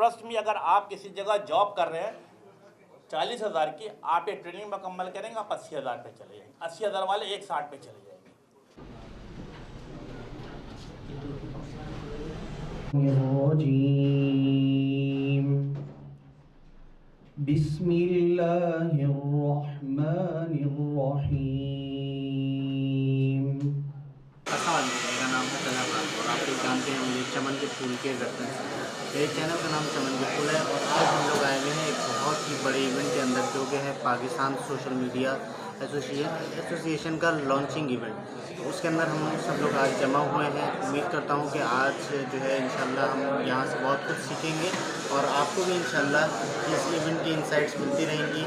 Trust में अगर आप किसी जगह जॉब कर रहे हैं 40,000 की, आप ये ट्रेनिंग मुकम्मल करेंगे, आप 80,000 पे चले जाएंगे, 80,000 वाले 160 पे चले जाएंगे। बिस्मिल्लाहिर्रहमानिर्रहीम। मेरा नाम है तलब और आप लोग जानते हैं मुझे चमन के फूल के गर्दन से। मेरे चैनल का नाम चमन के फूल है और आज हम लोग आए हुए हैं एक बहुत ही बड़े इवेंट के अंदर, जो कि है पाकिस्तान सोशल मीडिया एसोसिएशन का लॉन्चिंग इवेंट। तो उसके अंदर हम सब लोग आज जमा हुए हैं। उम्मीद करता हूँ कि आज जो है इंशाल्लाह हम यहाँ से बहुत कुछ सीखेंगे और आपको भी इंशाल्लाह इस इवेंट की इंसाइट्स मिलती रहेंगी।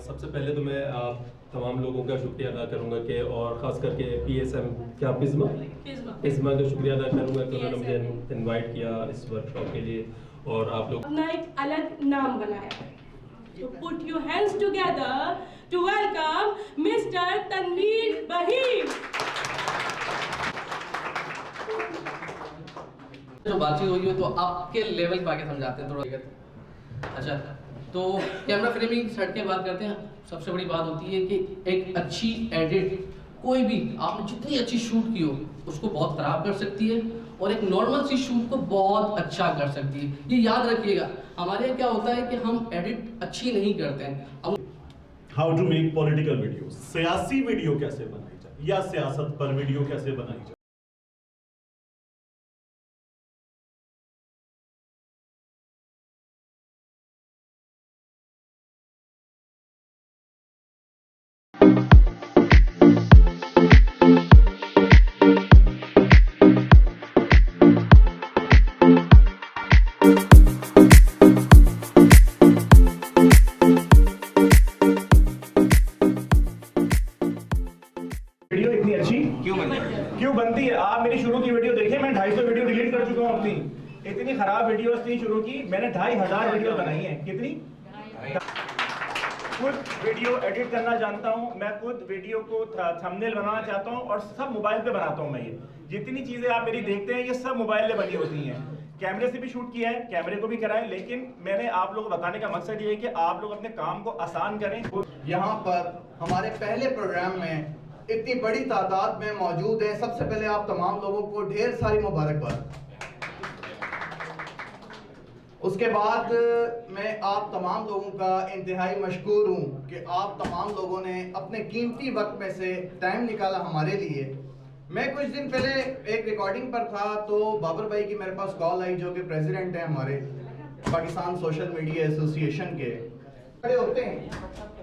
सबसे पहले तो मैं आप तमाम लोगों का शुक्रिया अदा करूंगा कि और ख़ास करके PSM क्या पिज़्मा का शुक्रिया अदा करूंगा कि उन्होंने मुझे इनवाइट किया इस वर्कशॉप के लिए और आप लोग अपना एक अलग नाम बनाया। तो put your hands together to welcome mister Tanveer Baheem. जो बातचीत होगी तो आपके लेवल पे आके समझाते हैं थोड़ा। अच्छा, तो कैमरा फ्रेमिंग सेट के बात करते हैं। सबसे बड़ी बात होती है कि एक अच्छी एडिट कोई भी आपने जितनी अच्छी शूट की हो उसको बहुत ख़राब कर सकती है और एक नॉर्मल सी शूट को बहुत अच्छा कर सकती है। ये याद रखिएगा। हमारे यहाँ क्या होता है कि हम एडिट अच्छी नहीं करते हैं। How to make political video, सियासी वीडियो कैसे बनाई जाए या सियासत पर वीडियो कैसे बनाई जाए। वीडियो इतनी अच्छी क्यों बनती है? आप मेरी शुरू की वीडियो देखिए, मैं 250 वीडियो डिलीट कर चुका हूँ अपनी। इतनी खराब वीडियोस थी शुरू की, मैंने 2,500 वीडियो बनाई है। कितनी? खुद वीडियो एडिट करना जानता हूँ मैं, खुद वीडियो को थंबनेल बनाना चाहता हूँ और सब मोबाइल पे बनाता हूँ मैं। ये जितनी चीजें आप मेरी देखते हैं ये सब मोबाइल पे बनी होती हैं। कैमरे से भी शूट किया है, कैमरे को भी कराएं, लेकिन मैंने आप लोगों को बताने का मकसद ये है कि आप लोग अपने काम को आसान करें। यहाँ पर हमारे पहले प्रोग्राम में इतनी बड़ी तादाद में मौजूद है। सबसे पहले आप तमाम लोगों को ढेर सारी मुबारकबाद। उसके बाद मैं आप तमाम लोगों का इंतहाई मशकूर हूँ कि आप तमाम लोगों ने अपने कीमती वक्त में से टाइम निकाला हमारे लिए। मैं कुछ दिन पहले एक रिकॉर्डिंग पर था तो बाबर भाई की मेरे पास कॉल आई, जो कि प्रेसिडेंट हैं हमारे पाकिस्तान सोशल मीडिया एसोसिएशन के, खड़े होते हैं।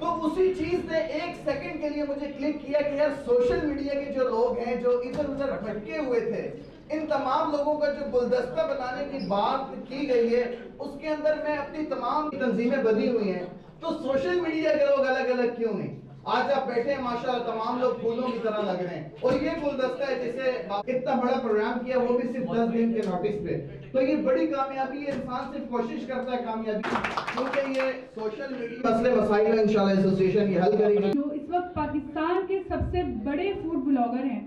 तो उसी चीज ने एक सेकंड के लिए मुझे क्लिक किया कि यार सोशल मीडिया के जो लोग हैं जो इधर उधर भटके हुए थे, इन तमाम लोगों का जो गुलदस्ता बनाने की बात की गई है उसके अंदर मैं अपनी तमाम तंजीमें बनी हुई हैं। तो सोशल मीडिया के लोग अलग अलग क्यों नहीं? आज आप बैठे हैं माशाल्लाह, तमाम लोग फूलों की तरह लग रहे हैं और ये गुलदस्ता है जिसे इतना बड़ा प्रोग्राम किया, वो भी सिर्फ 10 दिन के नोटिस पे। तो ये बड़ी कामयाबी है। इंसान सिर्फ कोशिश करता है कामयाबी, क्योंकि ये सोशल मीडिया मसले मसाइल इंशाल्लाह एसोसिएशन ये हल करेगी। जो इस वक्त पाकिस्तान के सबसे बड़े फूड ब्लॉगर हैं,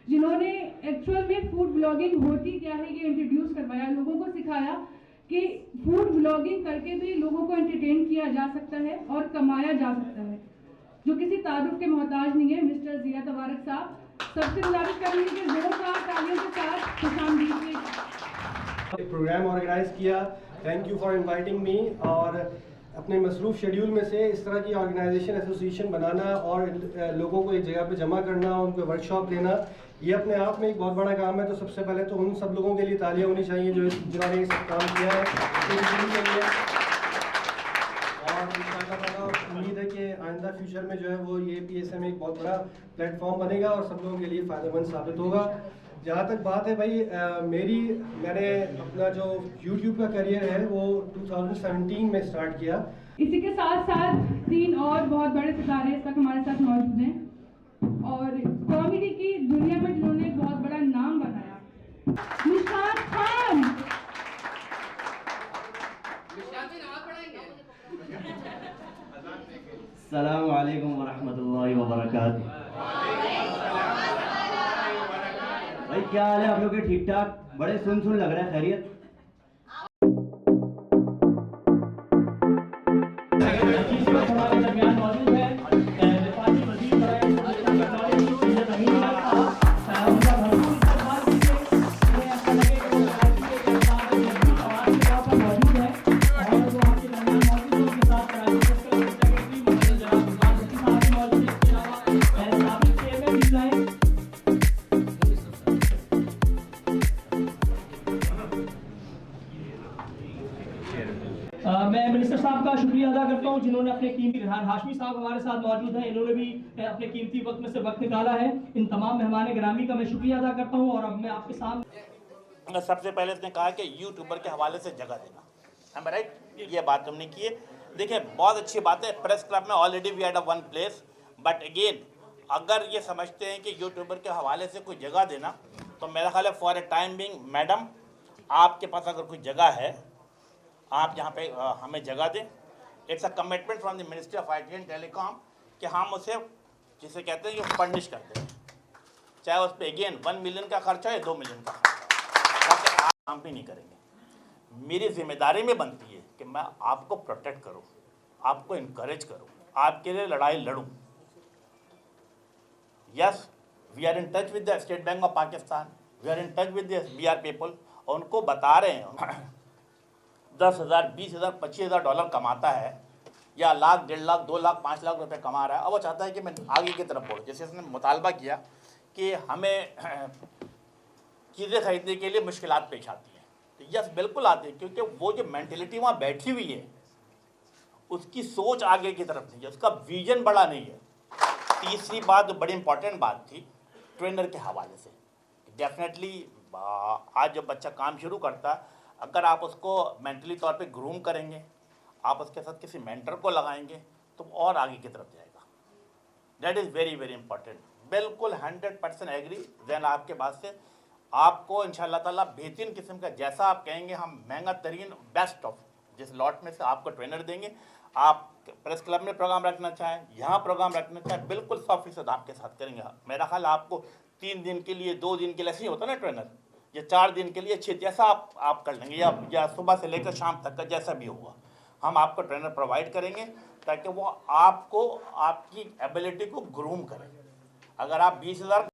जिन्होंने एक्चुअल में फूड ब्लॉगिंग होती क्या है ये इंट्रोड्यूस करवाया, लोगों को सिखाया कि फूड ब्लॉगिंग करके भी लोगों को एंटरटेन किया जा सकता है और कमाया जा सकता है, जो किसी तारुफ के मोहताज नहीं है। मिस्टर जिया तबारक साहब, सबसे गुजारिश करेंगे कि जोरदार तालियों के साथ खुशामदीद प्रोग्राम ऑर्गेनाइज किया। Thank you for inviting me. और अपने मसरूफ़ शेड्यूल में से इस तरह की ऑर्गेनाइजेशन एसोसिएशन बनाना और लोगों को एक जगह पे जमा करना, उनको वर्कशॉप देना, ये अपने आप में एक बहुत बड़ा काम है। तो सबसे पहले तो उन सब लोगों के लिए तालियां होनी चाहिए जिन्होंने इस काम किया है। और उम्मीद है कि आइंदा फ्यूचर में जो है वो ये PSM एक बहुत बड़ा प्लेटफॉर्म बनेगा और सब लोगों के लिए फ़ायदेमंद साबित होगा। जहाँ तक बात है भाई मैंने अपना जो YouTube का करियर है वो 2017 में स्टार्ट किया। इसी के साथ साथ 3 और बहुत बड़े सितारे इस तक हमारे साथ मौजूद हैं और कॉमेडी कि दुनिया में जिन्होंने एक बहुत बड़ा नाम बनाया, निशात खान। अस्सलामु अलैकुम वरहमतुल्लाहि वबरकातुह। भाई क्या हाल है आप लोग के? ठीक ठाक? बड़े सुन लग रहा है, खैरियत? मैं मिनिस्टर साहब का शुक्रिया अदा करता हूं जिन्होंने अपने कीमती, रेहान हाशमी साहब हमारे साथ मौजूद हैं, इन्होंने भी अपने कीमती वक्त में से वक्त निकाला है। इन तमाम मेहमान गिरामी का मैं शुक्रिया अदा करता हूं। और अब मैं आपके सामने सबसे पहले इसने कहा कि यूट्यूबर के हवाले से जगह देना, am I right? ये बात तुमने की है। देखिए बहुत अच्छी बात है, प्रेस क्लब में already we had a one place, but again अगर ये समझते हैं कि यूट्यूबर के हवाले से कोई जगह देना, तो मेरा ख्याल है for a time being madam आपके पास अगर कोई जगह है, आप यहाँ पे हमें जगह दें। It's a commitment from the ministry of IT and telecom कि हम उसे जिसे कहते हैं कि फर्निश कर दें, चाहे उस पर अगेन 1 मिलियन का खर्चा है 2 मिलियन का, ताकि आप काम भी नहीं करेंगे। मेरी जिम्मेदारी में बनती है कि मैं आपको प्रोटेक्ट करूँ, आपको इनकरेज करूँ, आपके लिए लड़ाई लड़ूँ। Yes, we are in touch with the State Bank of Pakistan, we are in touch with the BR people, और उनको बता रहे हैं 10,000, 20,000, 25,000 डॉलर कमाता है, या लाख, 1.5 लाख, 2 लाख, 5 लाख रुपए कमा रहा है, और वो चाहता है कि मैं आगे की तरफ बढ़ूँ। जैसे उसने मुतालबा किया कि हमें चीज़ें खरीदने के लिए मुश्किलात पेश आती हैं, तो यस बिल्कुल आती है, क्योंकि वो जो मेंटलिटी वहाँ बैठी हुई है, उसकी सोच आगे की तरफ नहीं है, उसका विजन बड़ा नहीं है। तीसरी बात जो बड़ी इंपॉर्टेंट बात थी ट्रेनर के हवाले से, डेफिनेटली आज जब बच्चा काम शुरू करता है, अगर आप उसको मेंटली तौर पे ग्रूम करेंगे, आप उसके साथ किसी मेंटर को लगाएंगे, तो और आगे की तरफ जाएगा। That is very very important. बिल्कुल 100% एग्री। जैन आपके बात से आपको इंशाल्लाह ताला बेहतरीन किस्म का जैसा आप कहेंगे, हम महंगा तरीन बेस्ट ऑफ जिस लॉट में से आपको ट्रेनर देंगे। आप प्रेस क्लब में प्रोग्राम रखना चाहें, यहाँ प्रोग्राम रखना चाहें, बिल्कुल 100% आपके साथ करेंगे। मेरा ख्याल आपको 3 दिन के लिए, 2 दिन के लिए ऐसे ही होता ना ट्रेनर, या 4 दिन के लिए 6, जैसा आप कर लेंगे, या सुबह से लेकर शाम तक का जैसा भी होगा, हम आपको ट्रेनर प्रोवाइड करेंगे, ताकि वो आपको आपकी एबिलिटी को ग्रूम करें। अगर आप 20,000